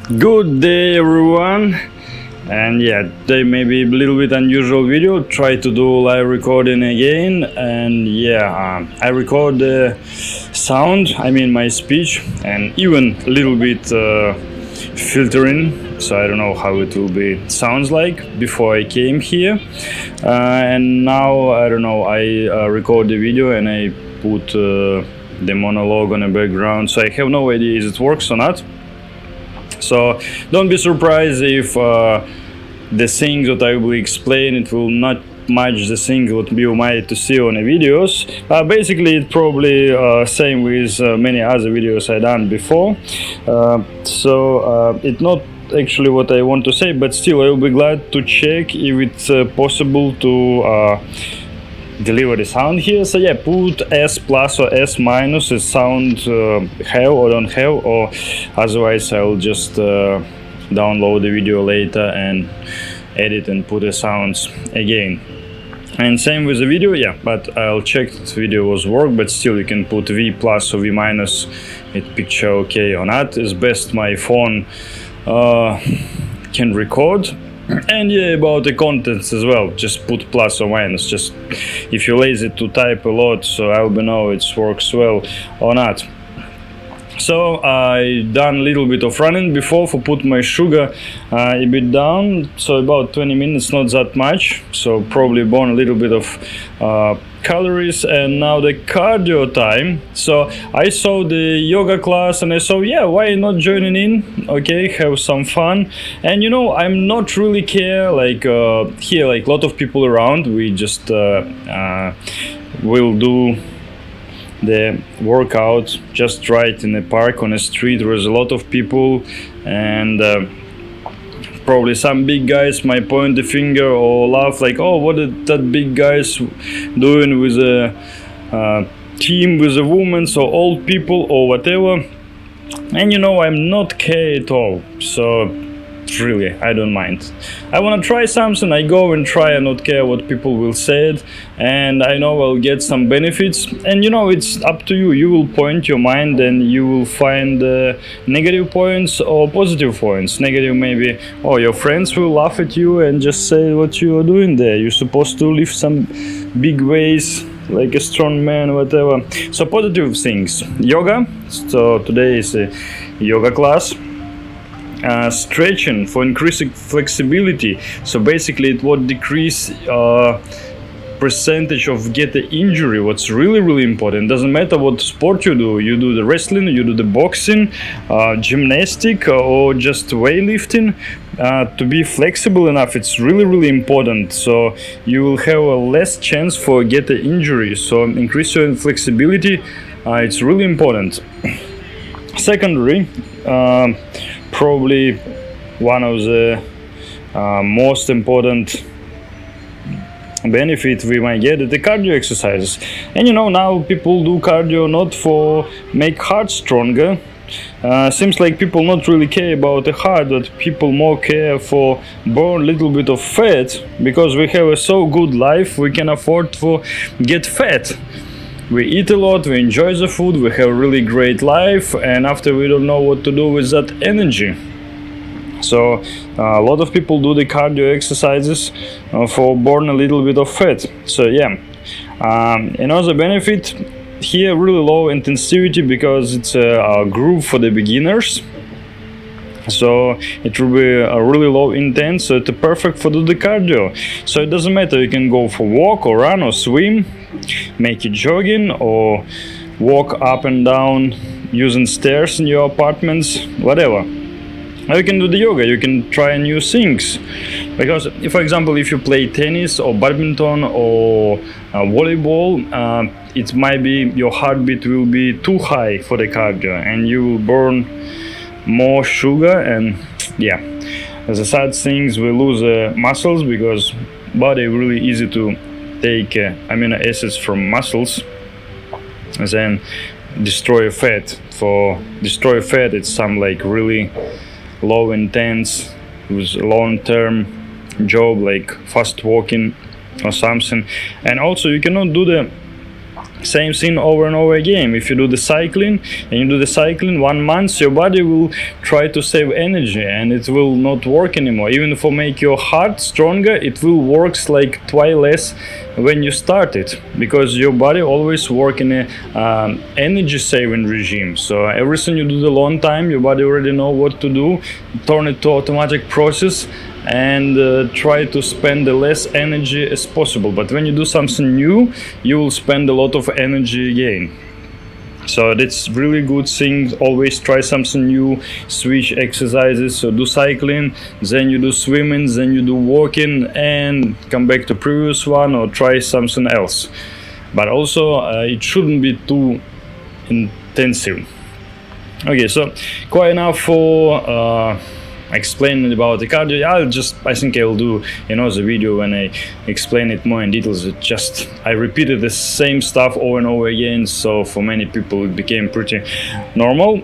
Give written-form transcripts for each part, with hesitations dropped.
Good day everyone, and yeah, today maybe a little bit unusual video. Try to do live recording again, and yeah, I record the sound, I mean my speech, and even a little bit filtering, so I don't know how it will be sounds like before I came here, and now I don't know, I record the video and I put the monologue on the background, so I have no idea if it works or not. So don't be surprised if the things that I will explain, it will not match the things that you might to see on the videos. Basically, it's probably same with many other videos I done before. So it's not actually what I want to say, but still I will be glad to check if it's possible to deliver the sound here. So yeah, put S plus or S minus the sound have or don't have, or otherwise I'll just download the video later and edit and put the sounds again. And same with the video, yeah, but I'll check if the video was work, but still you can put V plus or V minus, it picture okay or not. It's best my phone can record. And yeah, about the contents as well, just put plus or minus, just if you're lazy to type a lot, so I will know it works well or not. So I done a little bit of running before for put my sugar a bit down, so about 20 minutes, not that much, so probably burn a little bit of calories. And now the cardio time. So I saw the yoga class and I saw, yeah, why not joining in, okay, have some fun. And you know, I'm not really care like here, like a lot of people around, we just will do the workout just right in the park on the street. There's a lot of people, and probably some big guys might point the finger or laugh like, oh, what is that big guys doing with a team with a woman, so old people or whatever. And you know, I'm not care at all, so really I don't mind. I want to try something, I go and try and not care what people will say it, and I know I'll get some benefits. And you know, it's up to you, you will point your mind and you will find negative points or positive points. Negative maybe, oh, your friends will laugh at you and just say what you are doing there, you're supposed to lift some big weights like a strong man, whatever. So positive things, yoga, so today is a yoga class. Stretching for increasing flexibility, so basically it would decrease percentage of get the injury. What's really important, doesn't matter what sport you do the wrestling, you do the boxing, gymnastic, or just weightlifting, to be flexible enough, it's really important, so you will have a less chance for get the injury. So increase your flexibility, it's really important. Secondary, probably one of the most important benefit we might get is the cardio exercises. And you know, now people do cardio not for make heart stronger. Seems like people not really care about the heart, but people more care for burn a little bit of fat, because we have a so good life, we can afford to get fat. We eat a lot, we enjoy the food, we have a really great life, and after we don't know what to do with that energy. So a lot of people do the cardio exercises for burn a little bit of fat. So yeah, another benefit here, really low intensity, because it's a group for the beginners. So it will be a really low intense, so it's perfect for do the cardio. So it doesn't matter, you can go for walk or run or swim, make it jogging, or walk up and down using stairs in your apartments, whatever. Or you can do the yoga, you can try new things. Because if, for example, if you play tennis or badminton or volleyball, it might be your heartbeat will be too high for the cardio and you will burn more sugar. And yeah, as a sad things, we lose muscles, because body really easy to take amino acids from muscles and then destroy fat. For destroy fat, it's some like really low intense with long-term job like fast walking or something. And also you cannot do the Same thing over and over again. If you do the cycling and you do the cycling 1 month, your body will try to save energy and it will not work anymore. Even for make your heart stronger, it will works like twice less when you start it, because your body always work in a energy saving regime. So everything you do the long time, your body already know what to do, turn it to automatic process, and try to spend the less energy as possible. But when you do something new, you will spend a lot of energy again. So that's really good thing. Always try something new, switch exercises. So do cycling, then you do swimming, then you do walking, and come back to previous one or try something else. But also it shouldn't be too intensive. Okay, so quite enough for explaining about the cardio. I think I'll do the video when I explain it more in details. I repeated the same stuff over and over again, so for many people it became pretty normal.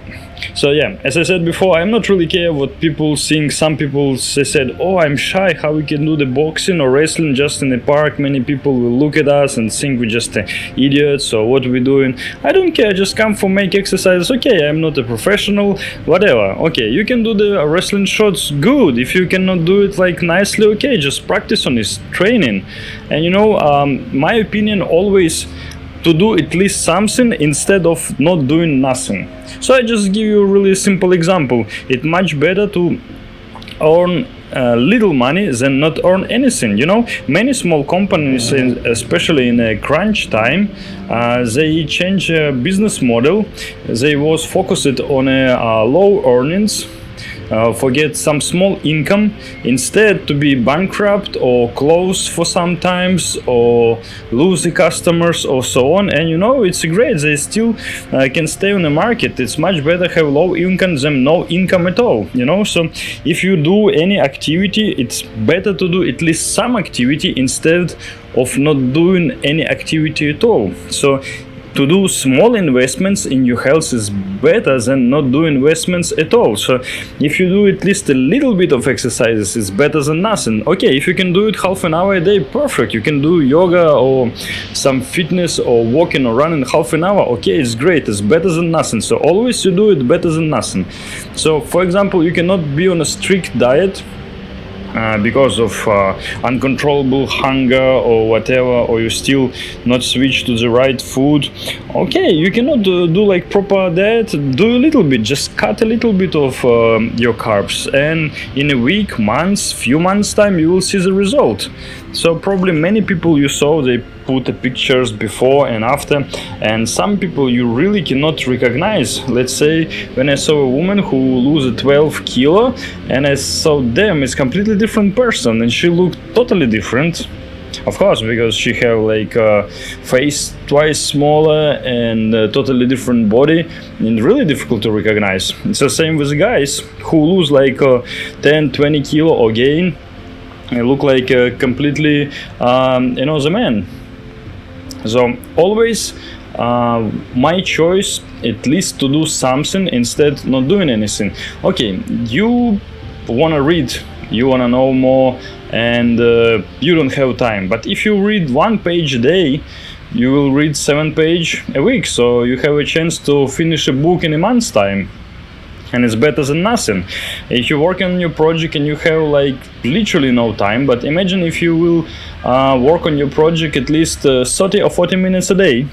So yeah, as I said before, I'm not really care what people think. Some people they said, oh, I'm shy, how we can do the boxing or wrestling just in the park. Many people will look at us and think we're just idiots, or what we're doing. I don't care, just come for make exercises. Okay, I'm not a professional, whatever. Okay, you can do the wrestling shots, good. If you cannot do it like nicely, okay, just practice on this training. And my opinion always to do at least something instead of not doing nothing. So I just give you a really simple example. It's much better to earn little money than not earn anything. Many small companies, especially in a crunch time, they change business model. They was focused on low earnings, forget some small income, instead to be bankrupt or close for some times or lose the customers or so on. And it's great, they still can stay on the market. It's much better have low income than no income at all. So if you do any activity, it's better to do at least some activity instead of not doing any activity at all. So to do small investments in your health is better than not do investments at all. So if you do at least a little bit of exercises, it's better than nothing. Okay, if you can do it half an hour a day, perfect. You can do yoga or some fitness or walking or running half an hour. Okay, it's great. It's better than nothing. So always you do it better than nothing. So for example, you cannot be on a strict diet because of uncontrollable hunger or whatever, or you still not switch to the right food. Okay, you cannot do like proper diet. Do a little bit, just cut a little bit of your carbs, and in a week, few months time, you will see the result. So probably many people you saw, they put the pictures before and after, and some people you really cannot recognize. Let's say when I saw a woman who lose 12 kilo, and I saw them, it's completely different person, and she looked totally different. Of course, because she have like face twice smaller and totally different body, and really difficult to recognize. It's the same with guys who lose like 10-20 kilo or gain. I look like completely the man. So always my choice at least to do something instead not doing anything. Okay, you want to read, you want to know more, and you don't have time. But if you read 1 page a day, you will read 7 pages a week. So you have a chance to finish a book in a month's time. And it's better than nothing. If you work on your project and you have like literally no time, but imagine if you will work on your project at least 30 or 40 minutes a day.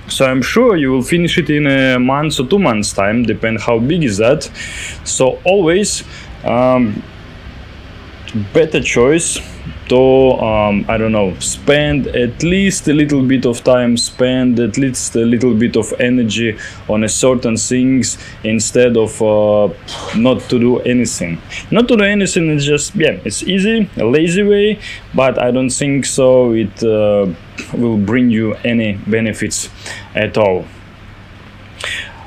So I'm sure you will finish it in a month or 2 months time, depend how big is that. So always better choice to spend at least a little bit of time, spend at least a little bit of energy on a certain things instead of not to do anything. Not to do anything is just it's easy, a lazy way, but I don't think so it will bring you any benefits at all.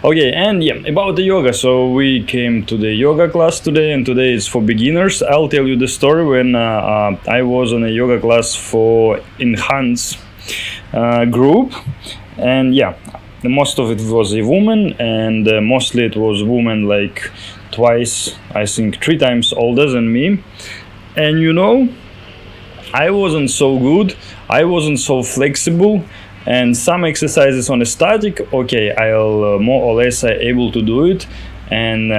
Okay, and about the yoga. So we came to the yoga class today, and today is for beginners. I'll tell you the story when I was on a yoga class for enhanced group, and most of it was a woman, and mostly it was women like twice, I think 3 times older than me. And I wasn't so good, I wasn't so flexible, and some exercises on a static, okay, I'll more or less able to do it. And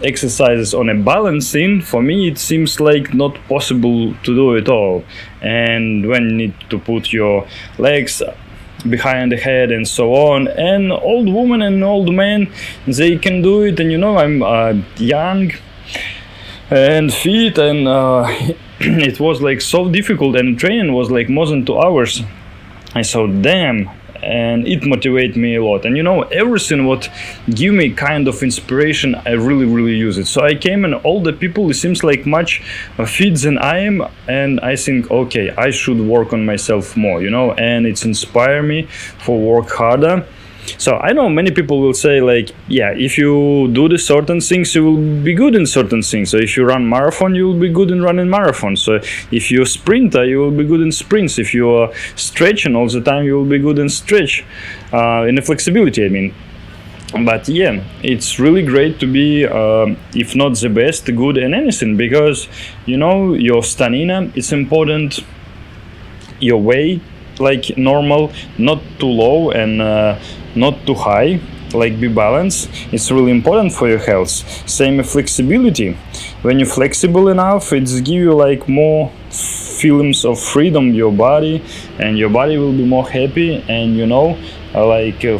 exercises on a balancing, for me it seems like not possible to do at all. And when you need to put your legs behind the head and so on, and old woman and old man, they can do it. And I'm young and fit, and it was like so difficult, and training was like more than 2 hours. I thought, damn. And it motivated me a lot. And everything what give me kind of inspiration, I really use it. So I came, and all the people, it seems like much fit than I am, and I think, okay, I should work on myself more, and it's inspire me for work harder. So I know many people will say like, yeah, if you do the certain things, you will be good in certain things. So if you run marathon, you will be good in running marathon. So if you're a sprinter, you will be good in sprints. If you are stretching all the time, you will be good in stretch, in the flexibility, I mean. But yeah, it's really great to be, if not the best, good in anything, because your stamina is important, your weight like normal, not too low and not too high, like be balanced. It's really important for your health. Same with flexibility. When you're flexible enough, it's give you like more feelings of freedom your body, and your body will be more happy. And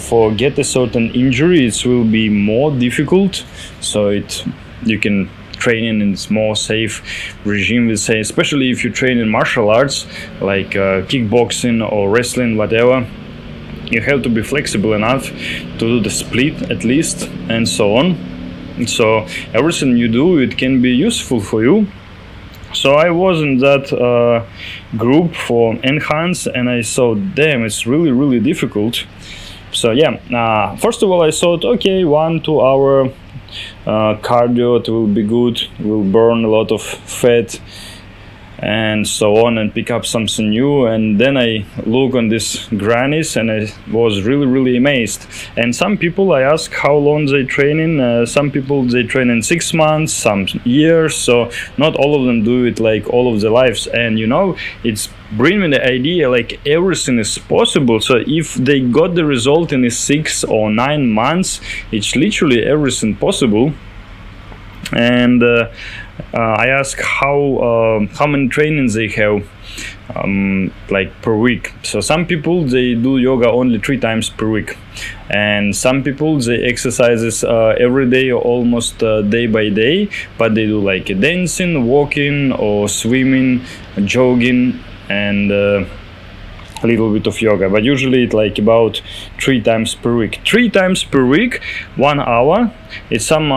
for get a certain injury, it will be more difficult. So you can training in more safe regime, we say, especially if you train in martial arts like kickboxing or wrestling, whatever. You have to be flexible enough to do the split at least, and so on. So everything you do, it can be useful for you. So I was in that group for Enhance, and I thought, damn, it's really difficult. So yeah, first of all I thought, okay, 1-2 hour cardio, it will be good, will burn a lot of fat and so on, and pick up something new. And then I look on these grannies, and I was really amazed. And some people I ask how long they training. Some people they train in 6 months, some years. So not all of them do it like all of their lives. And it's bring me the idea like everything is possible. So if they got the result in 6 or 9 months, it's literally everything possible. And I ask how many trainings they have like per week. So some people they do yoga only 3 times per week, and some people they exercises every day or almost day by day, but they do like dancing, walking or swimming, jogging, and a little bit of yoga. But usually it's like about 3 times per week. 3 times per week, 1 hour. It's some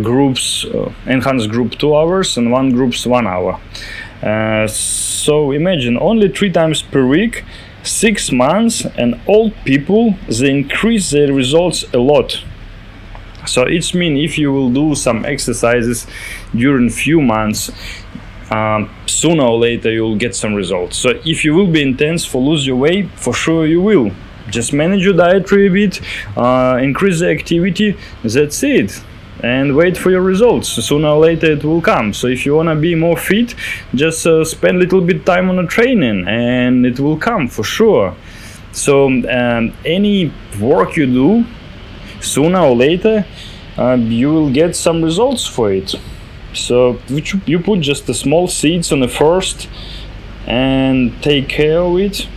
groups, enhanced group 2 hours, and one group's 1 hour. So imagine only 3 times per week, 6 months, and old people they increase their results a lot. So it means if you will do some exercises during few months, sooner or later you will get some results. So if you will be intense for lose your weight, for sure you will. Just manage your dietary a bit, increase the activity, that's it, and wait for your results. Sooner or later it will come. So if you want to be more fit, just spend a little bit time on the training, and it will come for sure. So any work you do, sooner or later you will get some results for it. So you put just the small seeds on the first, and take care of it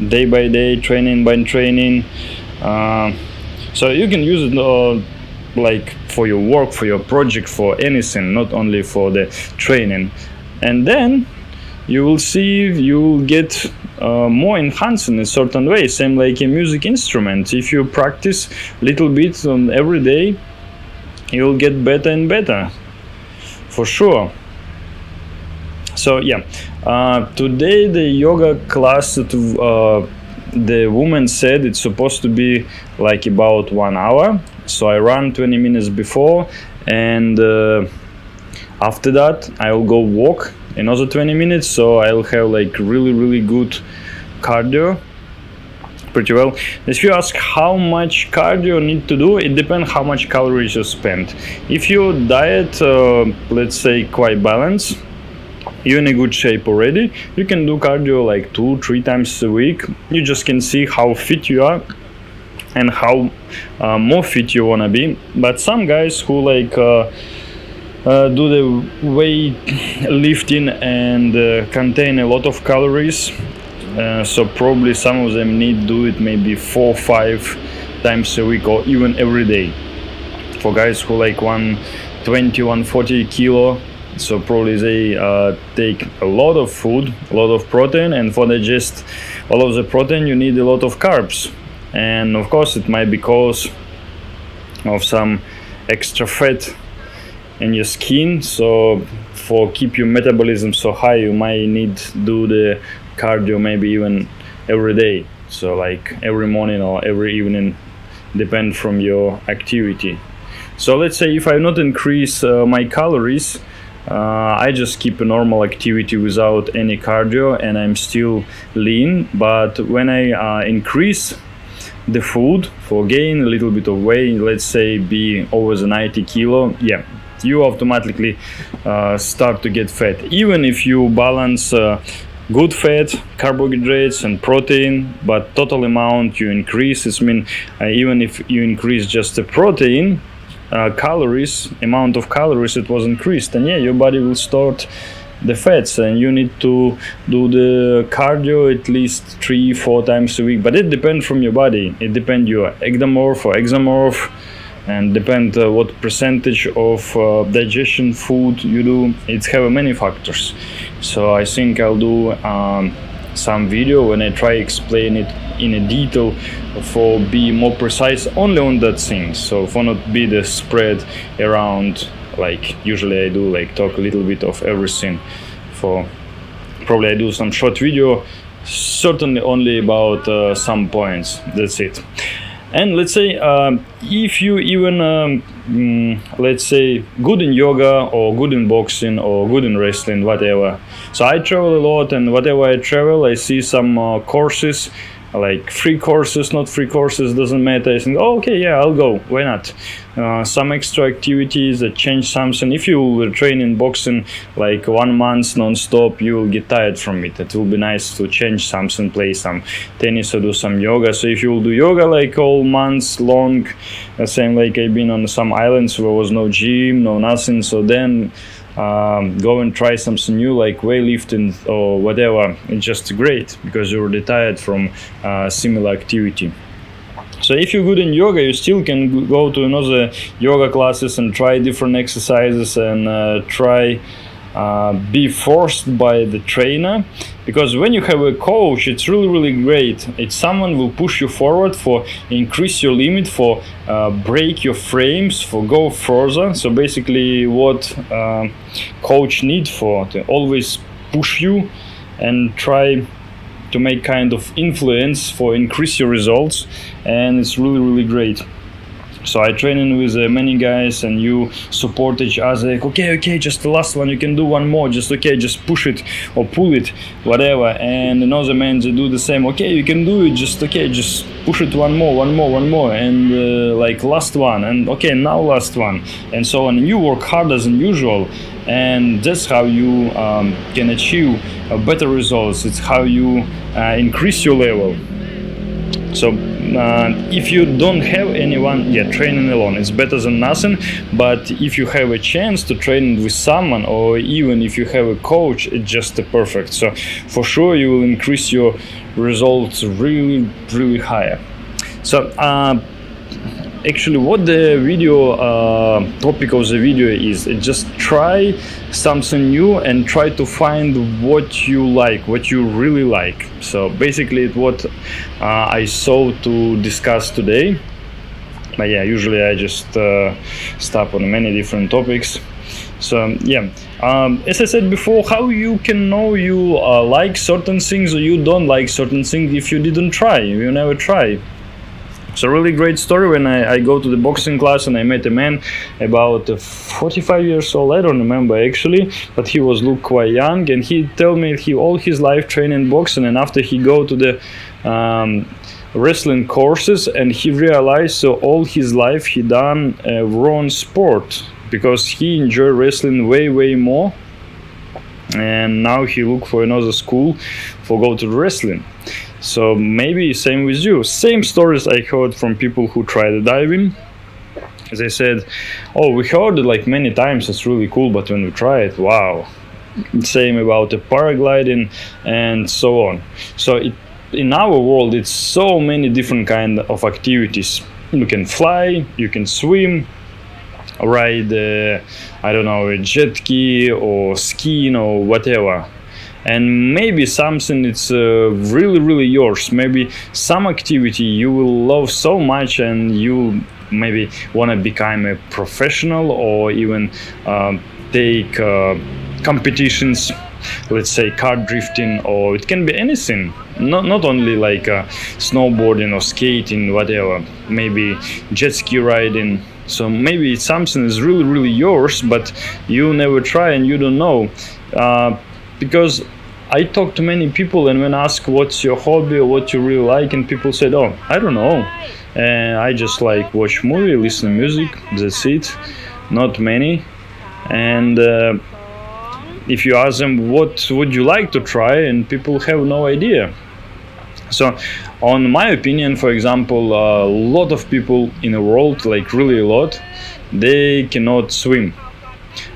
day by day, training by training. So you can use it like for your work, for your project, for anything, not only for the training. And then you will see you will get more enhanced in a certain way. Same like a music instrument. If you practice little bit on every day, you will get better and better. For sure. So yeah, today the yoga class the woman said it's supposed to be like about 1 hour. So I run 20 minutes before, and after that I will go walk another 20 minutes. So I'll have like really good cardio. Pretty well. If you ask how much cardio you need to do, it depends how much calories you spend. If your diet, let's say, quite balanced, you're in a good shape already, you can do cardio like 2-3 times a week. You just can see how fit you are and how more fit you wanna be. But some guys who like do the weight lifting and contain a lot of calories, so probably some of them need do it maybe 4-5 times a week or even every day. For guys who like 120-140 kilo, so probably they take a lot of food, a lot of protein, and for digest all of the protein you need a lot of carbs. And of course it might be cause of some extra fat in your skin, so for keep your metabolism so high you might need do the cardio maybe even every day, so like every morning or every evening, depend from your activity. So let's say if I not increase my calories, I just keep a normal activity without any cardio and I'm still lean. But when I increase the food for gain a little bit of weight, let's say be over the 90 kilo, yeah, you automatically start to get fat. Even if you balance good fat, carbohydrates and protein, but total amount you increase, it means even if you increase just the protein, calories, amount of calories it was increased, and yeah, your body will start the fats, and you need to do the cardio at least 3-4 times a week. But it depends from your body. It depends your ectomorph or exomorph, and depend what percentage of digestion food you do. It's have many factors. So I think I'll do some video when I try explain it in a detail for be more precise only on that thing, so for not be the spread around like usually I do, like talk a little bit of everything. For probably I do some short video, certainly only about some points, that's it. And let's say if you even let's say good in yoga or good in boxing or good in wrestling, whatever. So I travel a lot, and whatever I travel I see some courses, like free courses, not free courses, doesn't matter. I think, oh, okay, yeah, I'll go, why not? Some extra activities that change something. If you will train in boxing like 1 month non-stop, you will get tired from it. It will be nice to change something, play some tennis or do some yoga. So if you will do yoga like all months long, same like I've been on some islands where was no gym, no nothing, so then go and try something new like weightlifting or whatever. It's just great because you're already tired from similar activity. So if you're good in yoga, you still can go to another yoga classes and try different exercises and try be forced by the trainer, because when you have a coach, it's really great. It's someone will push you forward, for increase your limit, for break your frames, for go further. So basically what coach need for to always push you and try to make kind of influence for increase your results, and it's really great. So I training with many guys, and you support each other, like, okay, just the last one, you can do one more, just push it or pull it, whatever. And another man, they do the same, okay, you can do it, just push it one more, and like last one, and okay, now last one, and so on. And you work harder than usual, and that's how you can achieve better results. It's how you increase your level. So if you don't have anyone, yeah, training alone it's better than nothing. But if you have a chance to train with someone, or even if you have a coach, it's just perfect. So for sure you will increase your results really higher. So actually what the video topic of the video is, just try something new and try to find what you like, what you really like. So basically it's what I saw to discuss today. But yeah, usually I just stop on many different topics. So yeah, as I said before, how you can know you like certain things or you don't like certain things if you didn't try, you never try. It's a really great story. When I go to the boxing class and I met a man about 45 years old, I don't remember actually, but he was look quite young, and he told me he all his life trained in boxing, and after he go to the wrestling courses, and he realized so all his life he done wrong sport, because he enjoyed wrestling way more and now he look for another school for go to wrestling. So maybe same with you. Same stories I heard from people who tried diving. They said, oh, we heard it like many times, it's really cool, but when we try it, wow. Same about the paragliding and so on. So in our world, it's so many different kind of activities. You can fly, you can swim, ride, I don't know, a jet ski or skiing or whatever. And maybe something it's really yours. Maybe some activity you will love so much and you maybe want to become a professional or even take competitions, let's say kart drifting, or it can be anything, not only like snowboarding or skating, whatever, maybe jet ski riding. So maybe something is really yours, but you never try and you don't know. Because I talk to many people, and when asked what's your hobby or what you really like, and people said, oh, I don't know, and I just like watch movie, listen to music, that's it, not many. And if you ask them what would you like to try, and people have no idea. So on my opinion, for example, a lot of people in the world, like really a lot, they cannot swim,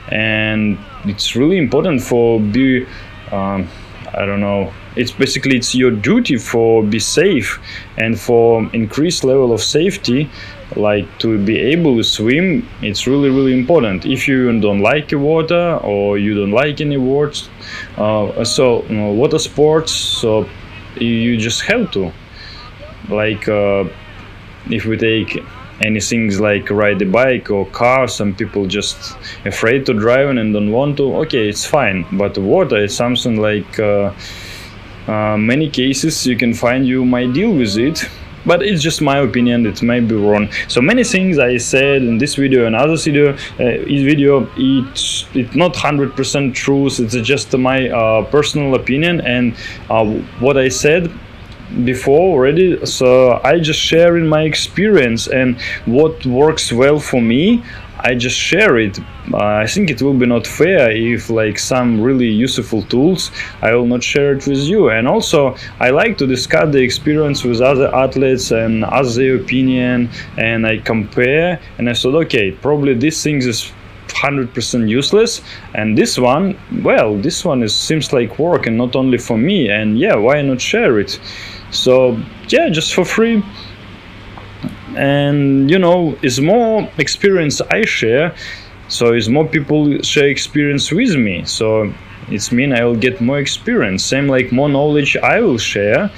and it's really important for be I don't know, it's basically it's your duty for be safe and for increased level of safety, like to be able to swim. It's really important. If you don't like the water or you don't like any words, water sports, so you just have to, like if we take any things like ride a bike or car, some people just afraid to drive and don't want to, okay, it's fine. But water is something like many cases you can find you might deal with it, but it's just my opinion, it may be wrong. So many things I said in this video and other video, it's not 100% truth, it's just my personal opinion and what I said before already. So I just share in my experience, and what works well for me, I just share it. I think it will be not fair if like some really useful tools I will not share it with you. And also I like to discuss the experience with other athletes and ask their opinion, and I compare, and I thought, okay, probably this thing is 100% useless, and this one, well, this one seems like work and not only for me, and yeah, why not share it? So yeah, just for free. And you know, is more experience I share, so is more people share experience with me, so it's mean I will get more experience. Same like more knowledge I will share,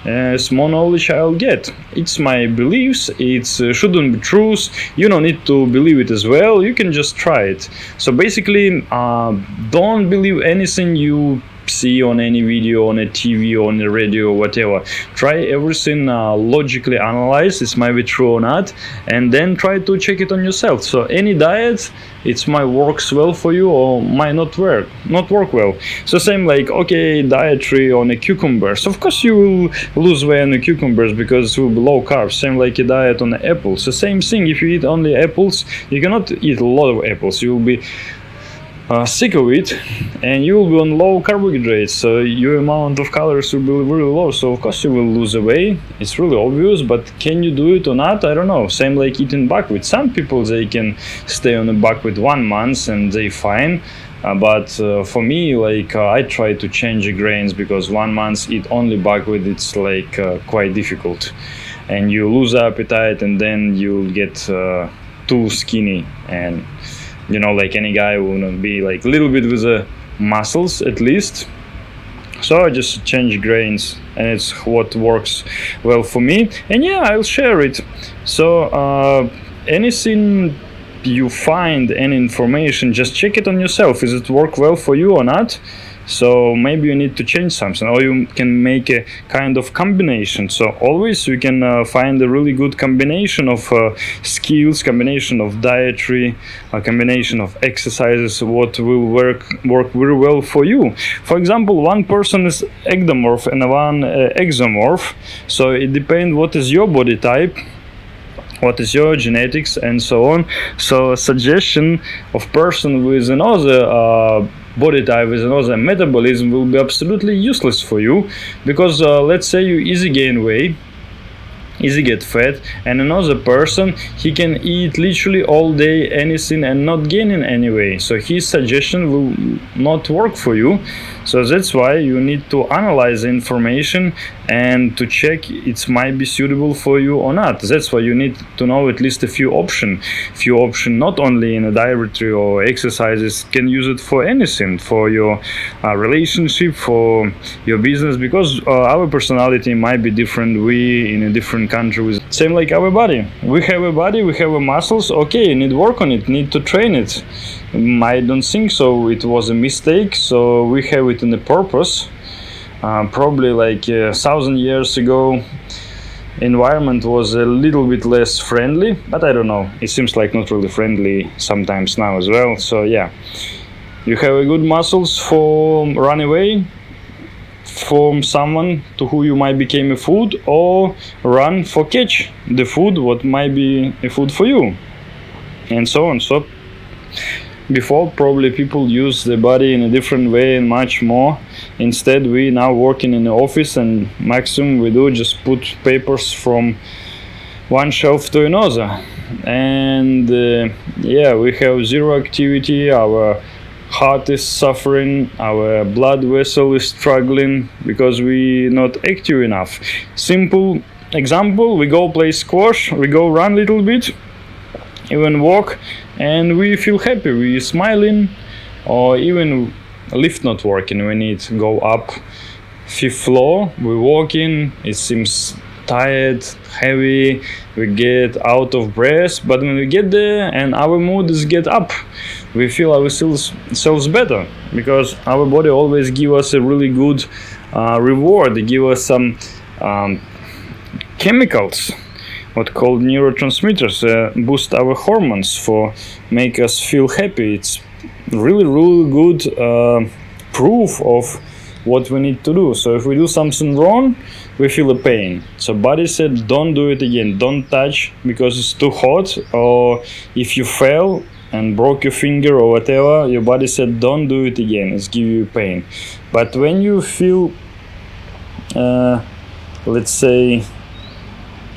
as more knowledge I'll get. It's my beliefs, it shouldn't be truth, you don't need to believe it as well, you can just try it. So basically don't believe anything you see on any video, on a TV, on the radio, whatever. Try everything, logically analyze this might be true or not, and then try to check it on yourself. So any diet, it might works well for you or might not work well. So same like, okay, dietary on a cucumbers, of course you will lose weight on the cucumbers because it will be low carb. Same like a diet on the apples. So same thing, if you eat only apples, you cannot eat a lot of apples, you will be sick of it, and you will be on low carbohydrates, so your amount of calories will be really low, so of course you will lose weight. It's really obvious, but can you do it or not, I don't know. Same like eating buckwheat. Some people, they can stay on the buckwheat 1 month and they fine, but for me, like I try to change the grains, because 1 month eat only buckwheat, it's like quite difficult, and you lose appetite, and then you get too skinny, and you know, like any guy will be like a little bit with the muscles at least. So I just change grains, and it's what works well for me, and yeah, I'll share it. So anything you find, any information, just check it on yourself, is it work well for you or not. So maybe you need to change something, or you can make a kind of combination. So always you can find a really good combination of skills, combination of dietary, a combination of exercises, what will work very well for you. For example, one person is ectomorph and one exomorph, so it depends what is your body type, what is your genetics, and so on. So a suggestion of person with another body type with another metabolism will be absolutely useless for you, because let's say you easy gain weight, easy get fat, and another person, he can eat literally all day anything and not gaining any weight, so his suggestion will not work for you. So that's why you need to analyze the information and to check it might be suitable for you or not. That's why you need to know at least a few options not only in a dietary or exercises, can use it for anything, for your relationship, for your business, because our personality might be different. We in a different country with same like our body, we have a body, we have a muscles, okay, need work on it, need to train it. I don't think so it was a mistake, so we have it in a purpose. Probably like 1,000 years ago environment was a little bit less friendly, but I don't know, it seems like not really friendly sometimes now as well. So yeah, you have a good muscles for run away from someone to who you might become a food, or run for catch the food what might be a food for you, and so on. So before, probably people use the body in a different way and much more. Instead, we now working in the office, and maximum we do just put papers from one shelf to another, and yeah, we have zero activity, our heart is suffering, our blood vessel is struggling because we not active enough. Simple example, we go play squash, we go run a little bit, even walk, and we feel happy, we smiling. Or even lift not working, we need to go up 5th floor, we walking, it seems tired, heavy, we get out of breath, but when we get there and our mood is get up, we feel ourselves better, because our body always give us a really good reward. They give us some chemicals, what called neurotransmitters, boost our hormones for make us feel happy. It's really good proof of what we need to do. So if we do something wrong, we feel a pain. So body said don't do it again, don't touch because it's too hot, or if you fell and broke your finger or whatever, your body said don't do it again, it's give you pain. But when you feel let's say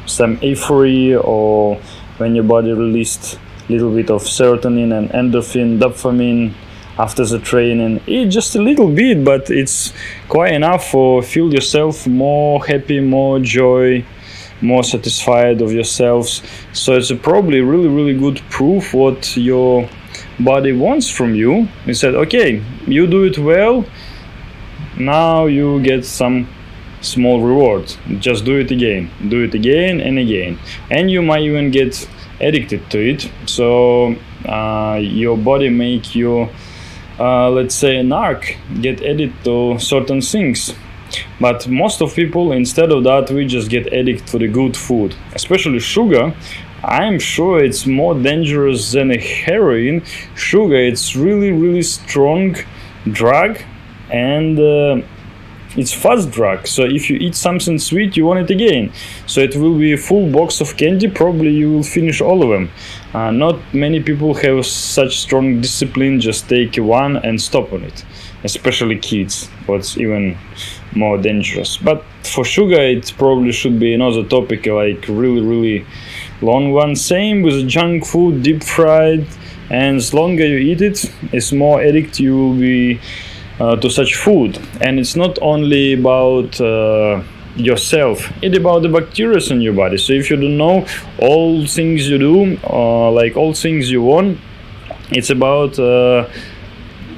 some euphoria, or when your body released a little bit of serotonin and endorphin, dopamine after the training, it's just a little bit, but it's quite enough for feel yourself more happy, more joy, more satisfied of yourselves. So it's probably really good proof what your body wants from you. It said, okay, you do it well, now you get some small reward, just do it again and again, and you might even get addicted to it. So your body make you let's say a narc, get addicted to certain things. But most of people, instead of that, we just get addicted to the good food, especially sugar. I'm sure it's more dangerous than a heroin. Sugar, it's really strong drug, and it's fast drug. So if you eat something sweet, you want it again. So it will be a full box of candy, probably you will finish all of them. Not many people have such strong discipline, just take one and stop on it, especially kids, what's even more dangerous. But for sugar, it probably should be another topic, like really long one. Same with junk food, deep fried, and as longer you eat it, it's more addict you will be to such food. And it's not only about yourself, it's about the bacteria in your body. So if you don't know all things you do, like all things you want, it's about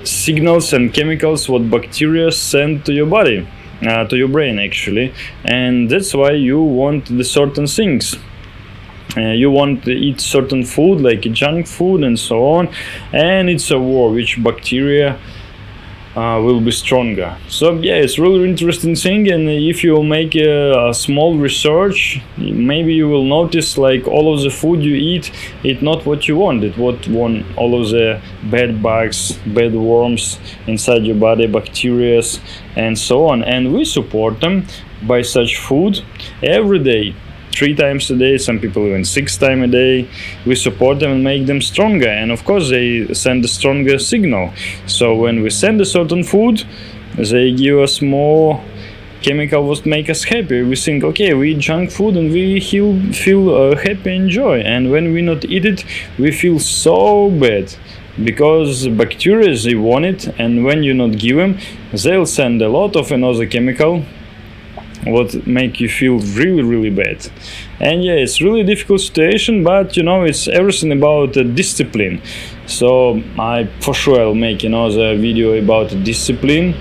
signals and chemicals what bacteria send to your body, to your brain actually, and that's why you want the certain things. You want to eat certain food like junk food and so on, and it's a war which bacteria will be stronger. So yeah, it's really interesting thing, and if you make a small research, maybe you will notice like all of the food you eat, it's not what you want. It what want all of the bad bugs, bad worms inside your body, bacteria and so on, and we support them by such food every day. 3 times a day, some people even 6 times a day. We support them and make them stronger, and of course they send a stronger signal. So when we send a certain food, they give us more chemical what make us happy. We think, okay, we eat junk food and we feel happy and joy, and when we not eat it, we feel so bad, because bacteria, they want it, and when you not give them, they'll send a lot of another chemical what make you feel really bad. And yeah, it's really difficult situation, but it's everything about discipline. So I for sure I'll make another video about discipline.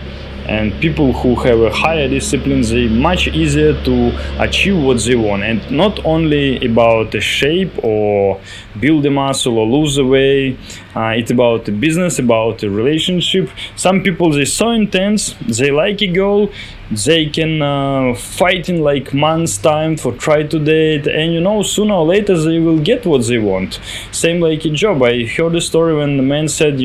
And people who have a higher discipline, they much easier to achieve what they want, and not only about the shape or build a muscle or lose the weight. It's about the business, about the relationship. Some people, they so intense, they like a goal, they can fight in like months time for try to date, and sooner or later they will get what they want. Same like a job. I heard a story when the man said,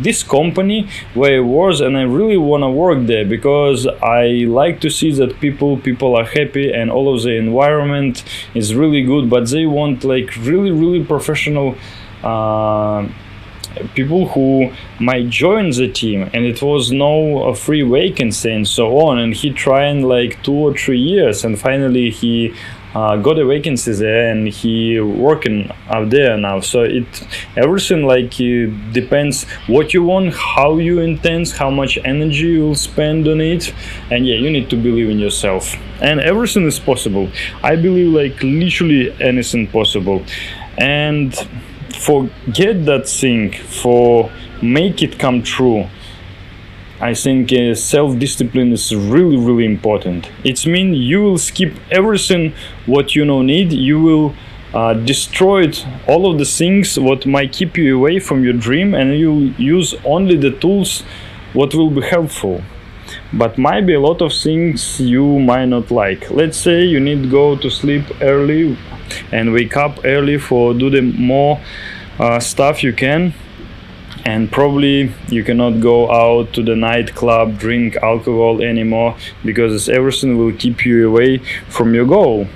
this company where I was, and I really want to work there because I like to see that people are happy and all of the environment is really good, but they want like really professional people who might join the team, and it was no free vacancy and so on. And he tried like 2 or 3 years, and finally he got a vacancy there, and he working out there now. So everything like depends what you want, how you intend, how much energy you'll spend on it, and yeah, you need to believe in yourself, and everything is possible. I believe like literally anything possible, and forget that thing, for make it come true. I think self-discipline is really important. It means you will skip everything what you need. You will destroy all of the things what might keep you away from your dream, and you'll use only the tools what will be helpful. But might be a lot of things you might not like. Let's say you need to go to sleep early and wake up early for do the more stuff you can, and probably you cannot go out to the nightclub, drink alcohol anymore, because everything will keep you away from your goal.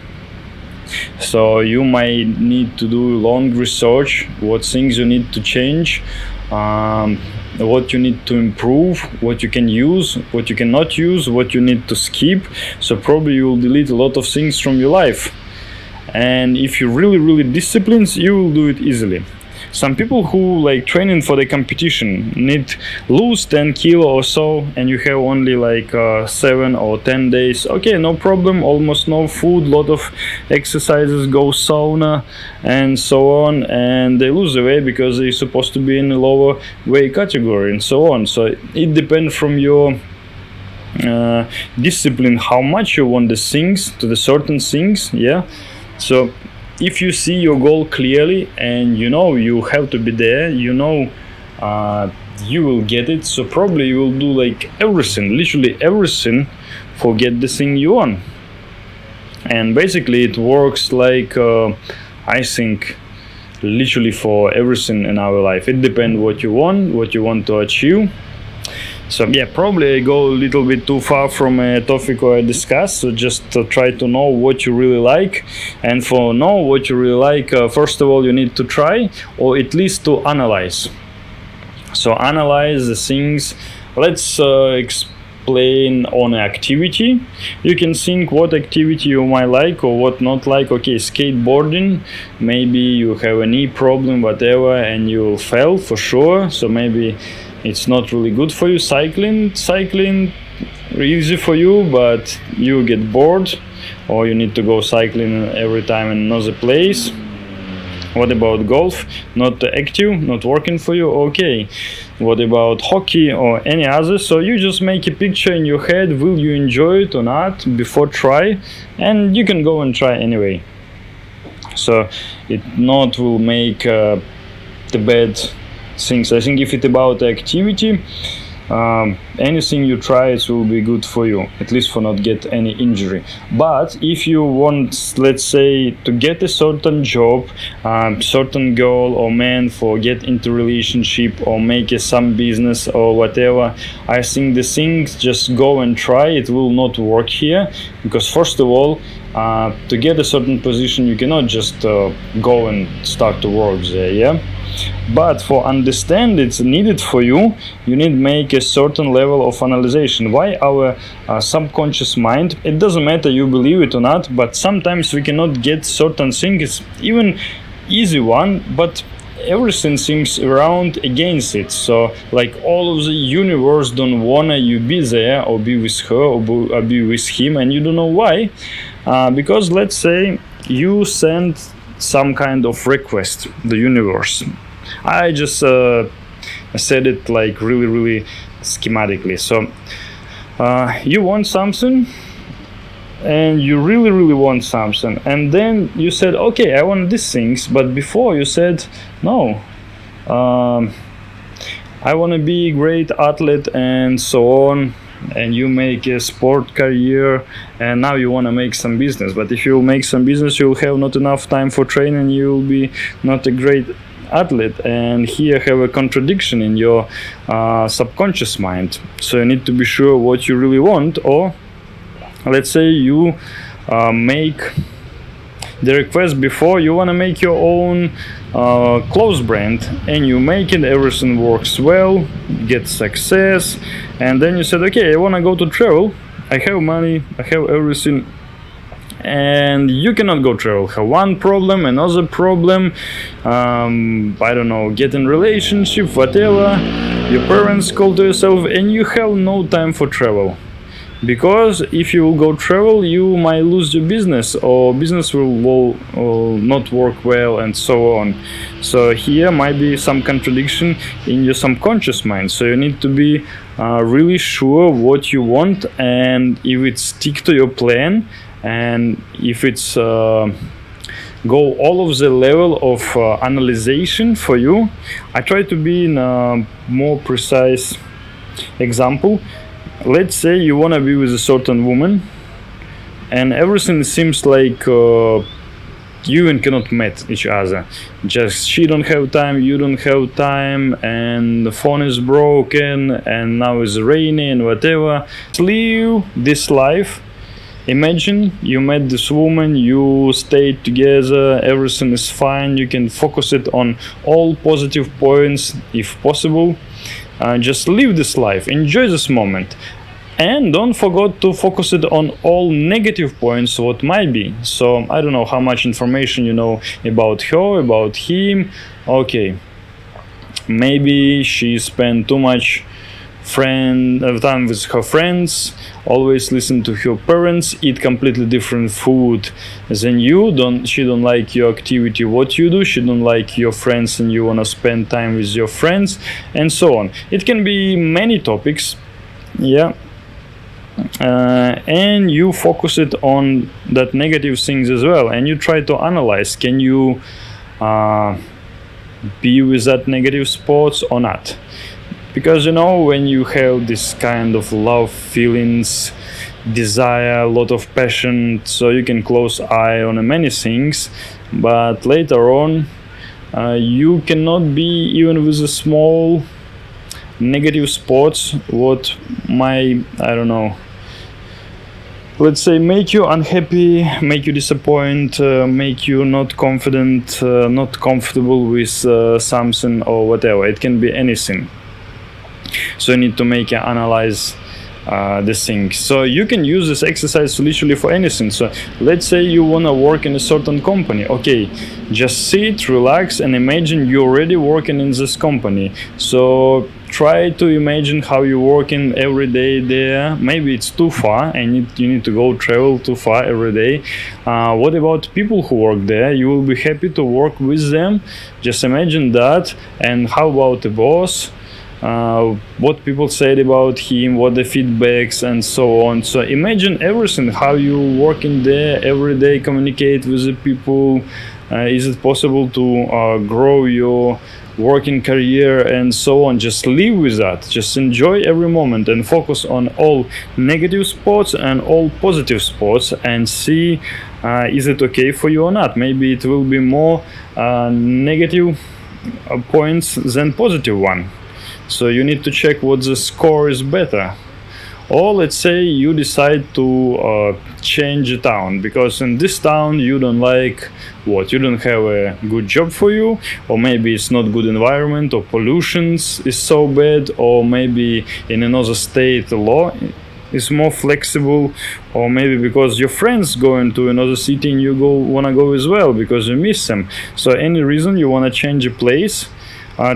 So you might need to do long research, what things you need to change, what you need to improve, what you can use, what you cannot use, what you need to skip. So probably you will delete a lot of things from your life, and if you're really disciplined, you will do it easily. Some people who like training for the competition need lose 10 kilo or so, and you have only like 7 or 10 days. Okay, no problem, almost no food, lot of exercises, go sauna and so on, and they lose the weight because they're supposed to be in a lower weight category and so on. So it depends from your discipline, how much you want the things, to the certain things. Yeah, so if you see your goal clearly and you have to be there, you will get it. So probably you will do like everything, literally everything, for get the thing you want. And basically it works like I think literally for everything in our life. It depends what you want to achieve. So yeah, probably I go a little bit too far from a topic I discussed. So just try to know what you really like, and for know what you really like, first of all you need to try, or at least to analyze. So analyze the things. Let's explain on activity. You can think what activity you might like or what not like. Okay, skateboarding, maybe you have a knee problem, whatever, and you will fail for sure. So maybe it's not really good for you. Cycling easy for you, but you get bored, or you need to go cycling every time in another place. What about golf? Not active, not working for you. Okay, what about hockey or any other? So you just make a picture in your head, will you enjoy it or not, before try, and you can go and try anyway. So it not will make the bad things. I think if it's about activity, anything you try, it will be good for you, at least for not get any injury. But if you want, let's say, to get a certain job, certain girl or man for get into relationship or make some business or whatever, I think the things just go and try, it will not work here, because first of all, to get a certain position you cannot just go and start to work there, yeah. But for understand it's needed for you, you need make a certain level of analyzation. Why our subconscious mind, it doesn't matter you believe it or not, but sometimes we cannot get certain things, even easy one, but everything seems around against it. So like all of the universe don't wanna you be there or be with her or be with him, and you don't know why. Because let's say you send some kind of request the universe. I just said it like really schematically. So you want something, and you really want something, and then you said, okay, I want these things, but before you said no, I want to be a great athlete and so on, and you make a sport career, and now you want to make some business. But if you make some business, you'll have not enough time for training, you'll be not a great athlete, and here have a contradiction in your subconscious mind. So you need to be sure what you really want. Or let's say you make the request before, you want to make your own clothes brand, and you make it, everything works well, get success, and then you said, okay, I want to go to travel, I have money, I have everything, and you cannot go travel. Have one problem, another problem, I don't know, get in relationship, whatever, your parents call to yourself, and you have no time for travel. Because if you will go travel, you might lose your business, or business will not work well, and so on. So here might be some contradiction in your subconscious mind. So you need to be really sure what you want, and if it stick to your plan, and if it's go all of the level of analyzation for you. I try to be in a more precise example. Let's say you want to be with a certain woman, and everything seems like you and cannot meet each other. Just she don't have time, you don't have time, and the phone is broken, and now it's rainy and whatever. Live this life. Imagine you met this woman, you stayed together, everything is fine, you can focus it on all positive points if possible. Just live this life, enjoy this moment, and don't forget to focus it on all negative points what might be. So I don't know how much information you know about her, about him. Okay, maybe she spent too much time with her friends, always listen to her parents, eat completely different food than you, she don't like your activity what you do, she don't like your friends and you want to spend time with your friends, and so on. It can be many topics, yeah. And you focus it on that negative things as well, and you try to analyze, can you be with that negative spots or not? Because you know, when you have this kind of love feelings, desire, a lot of passion, so you can close eye on many things, but later on you cannot be even with the small negative spots what might, I don't know, let's say make you unhappy, make you disappoint, make you not confident, not comfortable with something or whatever. It can be anything. So you need to make and analyze the things. So you can use this exercise literally for anything. So let's say you want to work in a certain company. Okay, just sit, relax, and imagine you're already working in this company. So try to imagine how you're working every day there. Maybe it's too far and you need to go travel too far every day. What about people who work there? You will be happy to work with them. Just imagine that. And how about the boss? What people said about him, what the feedbacks, and so on. So imagine everything, how you working there every day, communicate with the people, Is it possible to grow your working career and so on? Just live with that, just enjoy every moment and focus on all negative spots and all positive spots, and see is it okay for you or not. Maybe it will be more negative points than positive one, so you need to check what the score is better. Or let's say you decide to change a town, because in this town you don't like what, you don't have a good job for you, or maybe it's not good environment, or pollution is so bad, or maybe in another state the law is more flexible, or maybe because your friends go into another city and you wanna go as well because you miss them. So any reason you wanna change a place,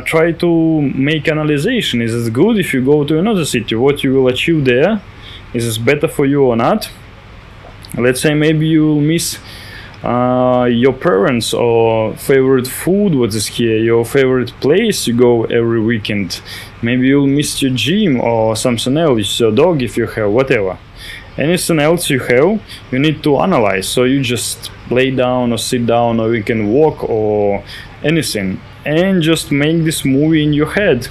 try to make analyzation. Is it good if you go to another city? What you will achieve there? Is this better for you or not? Let's say maybe you will miss your parents, or favorite food what is here, your favorite place you go every weekend. Maybe you'll miss your gym or something else, your dog if you have, whatever. Anything else you have, you need to analyze. So you just lay down or sit down, or you can walk or anything, and just make this movie in your head,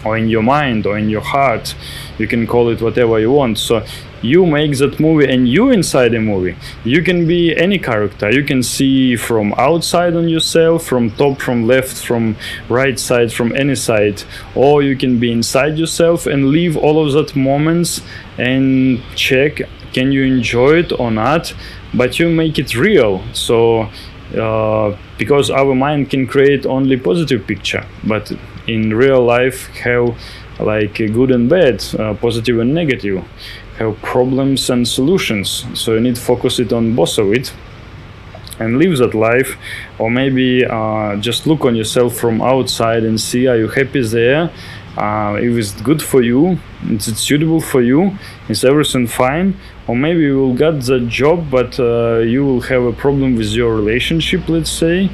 or in your mind, or in your heart. You can call it whatever you want. So you make that movie, and you inside the movie. You can be any character. You can see from outside on yourself, from top, from left, from right side, from any side. Or you can be inside yourself and live all of that moments and check, can you enjoy it or not? But you make it real. So because our mind can create only positive picture, but in real life have like good and bad, positive and negative, have problems and solutions. So you need to focus it on both of it and live that life. Or maybe just look on yourself from outside and see, are you happy there? If it's good for you, is it suitable for you, is everything fine? Or maybe you will get that job, but you will have a problem with your relationship, let's say,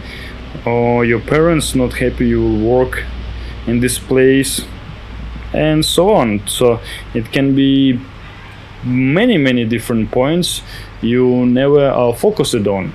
or your parents not happy you will work in this place, and so on. So it can be many different points you never focused on.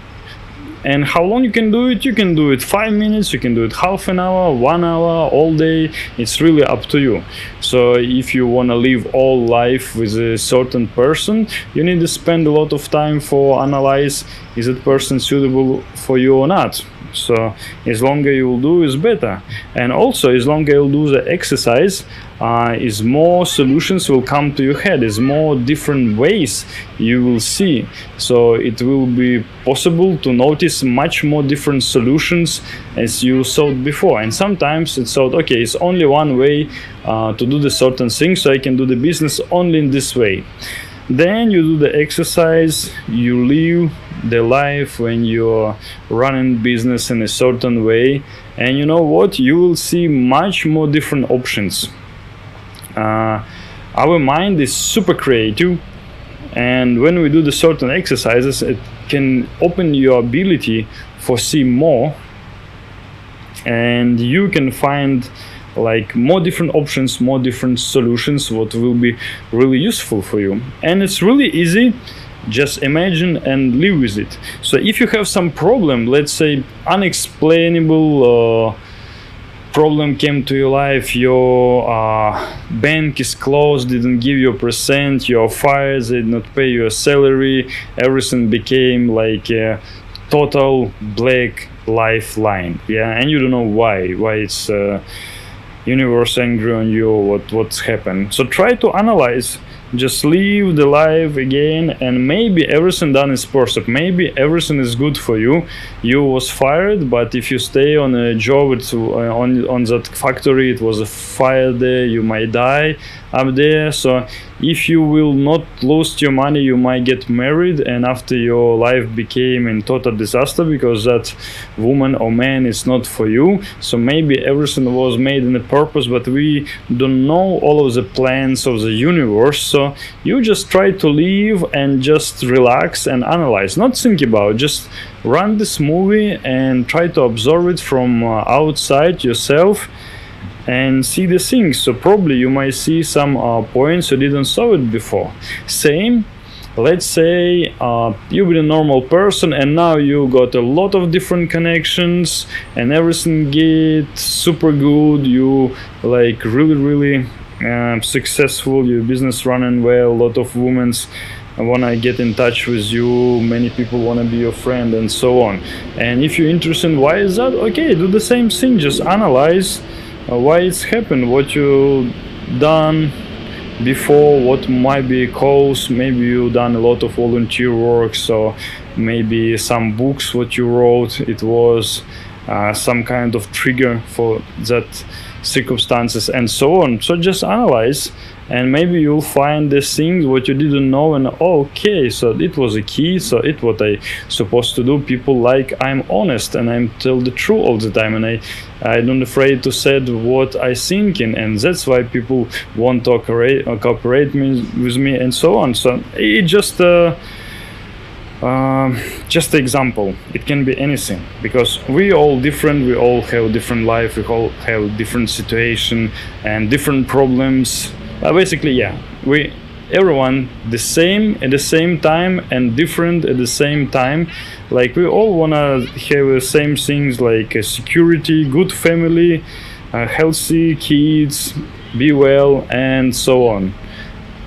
And how long you can do it? You can do it 5 minutes, you can do it half an hour, 1 hour, all day. It's really up to you. So if you want to live all life with a certain person, you need to spend a lot of time for analyze, is that person suitable for you or not. So as longer you will do is better. And also as longer you'll do the exercise, is more solutions will come to your head, is more different ways you will see. So it will be possible to notice much more different solutions as you thought before. And sometimes it's thought, okay, it's only one way to do the certain thing, so I can do the business only in this way. Then you do the exercise, you live the life when you're running business in a certain way, and you know what, you will see much more different options. Our mind is super creative, and when we do the certain exercises, it can open your ability for see more, and you can find like more different options, more different solutions, what will be really useful for you. And it's really easy. Just imagine and live with it. So if you have some problem, let's say unexplainable problem came to your life, your bank is closed, didn't give you a percent, you're fired, they did not pay your salary, everything became like a total black lifeline, yeah, and you don't know why it's universe angry on you, what's happened. So try to analyze, just live the life again, and maybe everything done is perfect, maybe everything is good for you. You was fired, but if you stay on a job, it's on that factory, it was a fire there, you might die up there. So if you will not lose your money, you might get married, and after your life became in total disaster because that woman or man is not for you. So maybe everything was made in a purpose, but we don't know all of the plans of the universe. So you just try to live and just relax and analyze, not think about, just run this movie and try to observe it from outside yourself and see the things. So probably you might see some points you didn't saw it before. Same let's say you be a normal person and now you got a lot of different connections and everything gets super good, you like really successful, your business running well, a lot of women's wanna get in touch with you, many people wanna be your friend and so on. And if you're interested in why is that, okay, do the same thing, just analyze why it's happened, what you done before, what might be a cause. Maybe you done a lot of volunteer work, so maybe some books what you wrote, it was some kind of trigger for that circumstances and so on. So just analyze, and maybe you'll find the things what you didn't know, and okay, so it was a key, so it what I supposed to do. People like I'm honest and I'm tell the truth all the time, and I don't afraid to say what I thinking, and that's why people want to cooperate with me and so on. So it just an example. It can be anything, because we all different, we all have different life, we all have different situation and different problems. Basically, yeah, everyone the same at the same time and different at the same time. Like we all wanna have the same things, like security, good family, healthy kids, be well, and so on.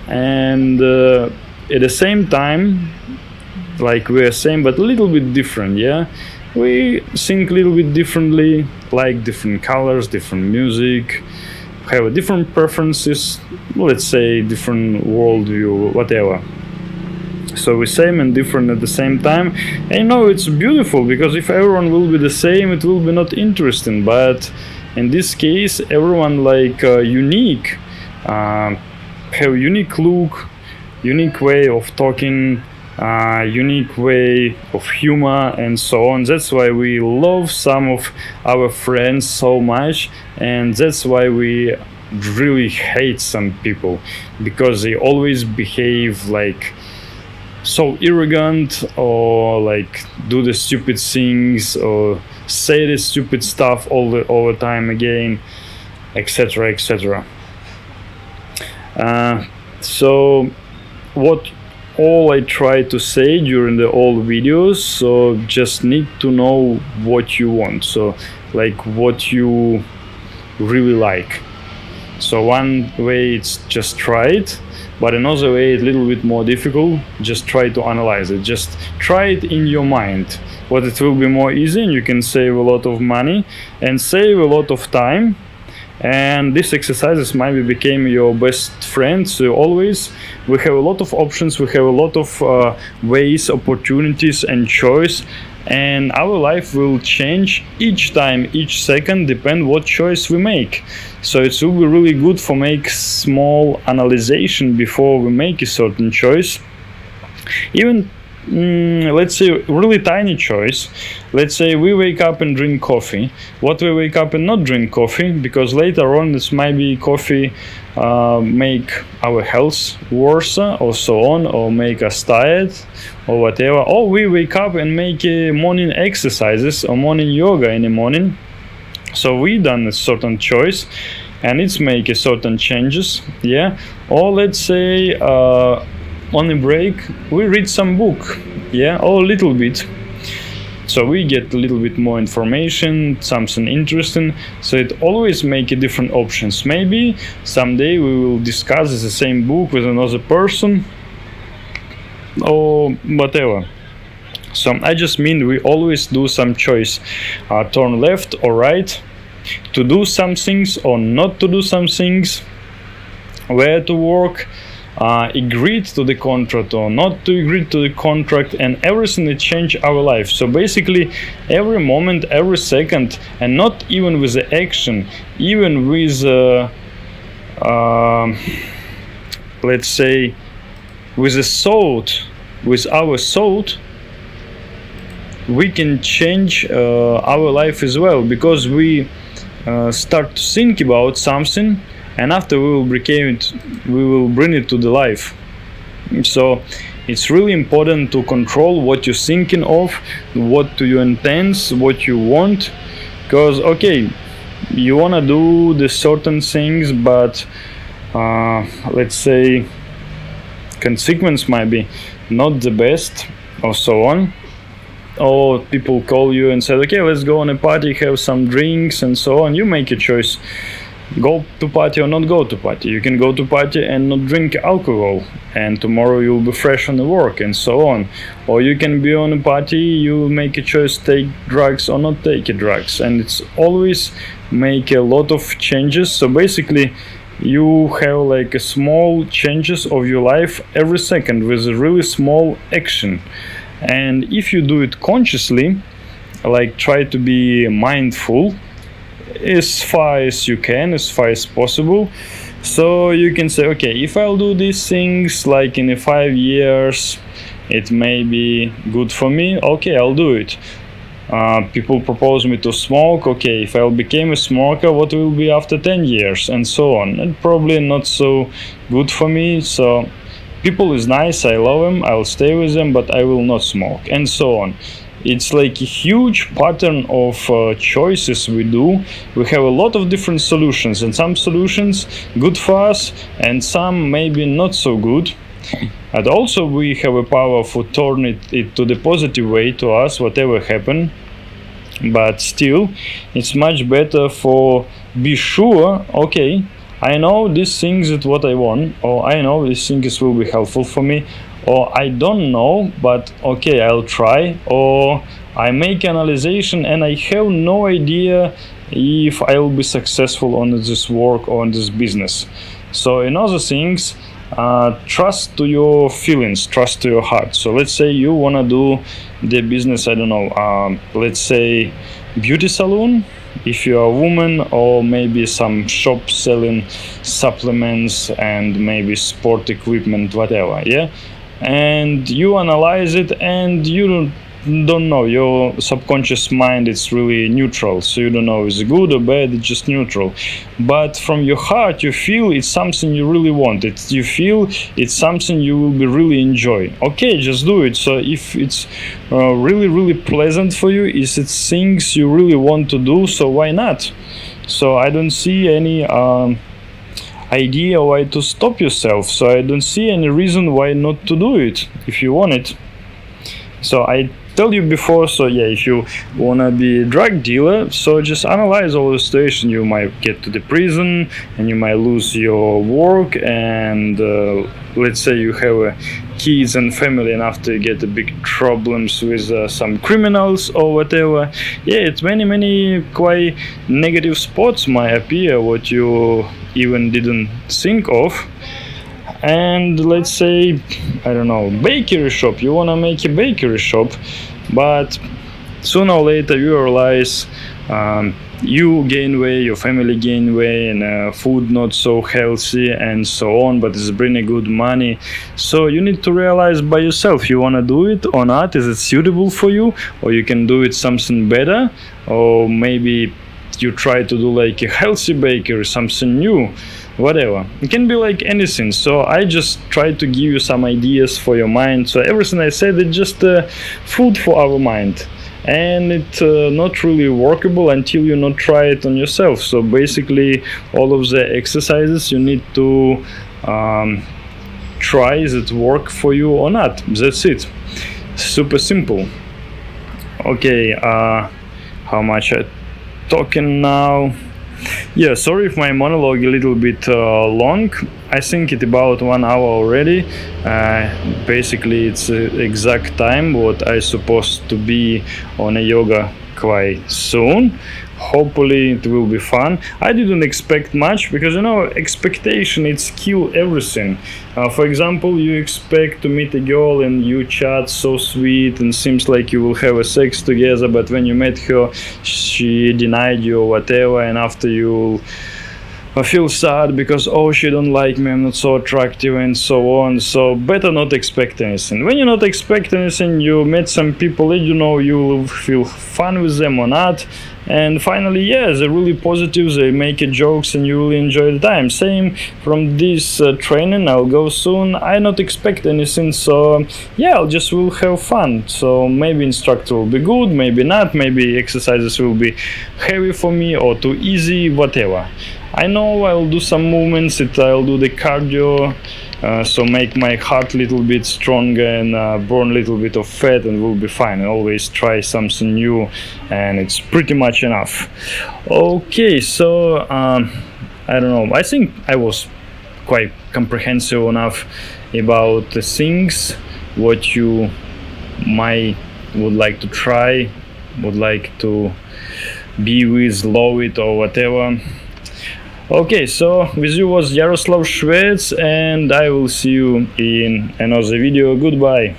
And at the same time, like we're same but a little bit different, yeah, we think a little bit differently, like different colors, different music, have different preferences, let's say different worldview, whatever. So we're same and different at the same time. And you know, it's beautiful, because if everyone will be the same, it will be not interesting. But in this case, everyone like unique, have unique look, unique way of talking, unique way of humor and so on. That's why we love some of our friends so much, and that's why we really hate some people, because they always behave like so arrogant, or like do the stupid things, or say the stupid stuff all the time again, etc, etc. So what all I try to say during the all videos, so just need to know what you want, so like what you really like. So one way it's just try it, but another way it's a little bit more difficult, just try to analyze it, just try it in your mind, but it will be more easy, and you can save a lot of money and save a lot of time. And these exercises maybe became your best friend. So always we have a lot of options, we have a lot of ways, opportunities and choice, and our life will change each time, each second, depend what choice we make. So it will be really good for make small analyzation before we make a certain choice. Even let's say really tiny choice. Let's say we wake up and drink coffee. What we wake up and not drink coffee, because later on this might be coffee make our health worse or so on, or make us tired or whatever. Or we wake up and make morning exercises or morning yoga in the morning. So we done a certain choice and it's make a certain changes, yeah. Or let's say on a break we read some book, yeah, or a little bit, so we get a little bit more information, something interesting. So it always make a different options. Maybe someday we will discuss the same book with another person or whatever. So I just mean we always do some choice, turn left or right, to do some things or not to do some things, where to work, agreed to the contract or not to agree to the contract, and everything that change our life. So basically every moment, every second, and not even with the action, even with let's say with the thought, with our thought, we can change our life as well, because we start to think about something, and after we will bring it to the life. So it's really important to control what you're thinking of, what do you intend, what you want, because okay, you want to do the certain things, but let's say consequence might be not the best, or so on. Or people call you and say, okay, let's go on a party, have some drinks and so on. You make a choice, go to party or not go to party. You can go to party and not drink alcohol, and tomorrow you'll be fresh on the work and so on. Or you can be on a party, you make a choice, take drugs or not take drugs, and it's always make a lot of changes. So basically you have like a small changes of your life every second with a really small action. And if you do it consciously, like try to be mindful as far as you can, as far as possible, so you can say, okay, if I'll do these things like in 5 years, it may be good for me, okay, I'll do it. People propose me to smoke, okay, if I'll become a smoker, what will be after 10 years, and so on. And probably not so good for me, so people is nice, I love them, I'll stay with them, but I will not smoke, and so on. It's like a huge pattern of choices we do. We have a lot of different solutions, and some solutions good for us, and some maybe not so good. And also we have a power for turn it to the positive way to us, whatever happen. But still, it's much better for be sure, okay, I know these things is what I want, or I know these things will be helpful for me, or I don't know, but okay, I'll try, or I make analyzation and I have no idea if I will be successful on this work or on this business. So in other things, trust to your feelings, trust to your heart. So let's say you want to do the business, I don't know, let's say beauty salon, if you are a woman, or maybe some shop selling supplements and maybe sport equipment, whatever, yeah, and you analyze it and you don't know, your subconscious mind is really neutral, so you don't know if it's good or bad, it's just neutral. But from your heart you feel it's something you really want, you feel it's something you will be really enjoy, okay, just do it. So if it's really pleasant for you, is it things you really want to do, so why not? So I don't see any idea why to stop yourself, so I don't see any reason why not to do it if you want it. So I tell you before, so yeah, if you wanna be a drug dealer, so just analyze all the situation. You might get to the prison and you might lose your work, and let's say you have kids and family, and after you get big problems with some criminals or whatever, yeah, it's many quite negative spots might appear what you even didn't think of. And let's say, I don't know, bakery shop, you want to make a bakery shop, but sooner or later you realize you gain weight, your family gain weight, and food not so healthy and so on, but it's bringing good money. So you need to realize by yourself, you want to do it or not, is it suitable for you, or you can do it something better, or maybe you try to do like a healthy bakery, something new, whatever. It can be like anything. So I just try to give you some ideas for your mind. So everything I said is just food for our mind, and it's not really workable until you not try it on yourself. So basically all of the exercises you need to try, is it work for you or not. That's it, super simple. Okay, how much I talking now? Yeah, sorry if my monologue a little bit long. I think it's about 1 hour already. Basically it's exact time what I supposed to be on a yoga quite soon. Hopefully it will be fun. I didn't expect much, because you know, expectation it's kill everything. For example, you expect to meet a girl and you chat so sweet and seems like you will have a sex together, but when you met her she denied you or whatever, and after you feel sad because, oh, she don't like me, I'm not so attractive and so on. So better not expect anything. When you not expect anything, you met some people, you know, you will feel fun with them or not, and finally, yeah, they're really positive, they make jokes and you will enjoy the time. Same from this training, I'll go soon, I not expect anything, so yeah, I'll just will have fun. So maybe instructor will be good, maybe not, maybe exercises will be heavy for me or too easy, whatever. I know I'll do some movements, I'll do the cardio, so make my heart a little bit stronger and burn a little bit of fat, and we'll be fine. I always try something new, and it's pretty much enough. Okay, so I don't know, I think I was quite comprehensive enough about the things what you might would like to try, would like to be with, love it or whatever. Okay, so with you was Yaroslav Shvets, and I will see you in another video. Goodbye.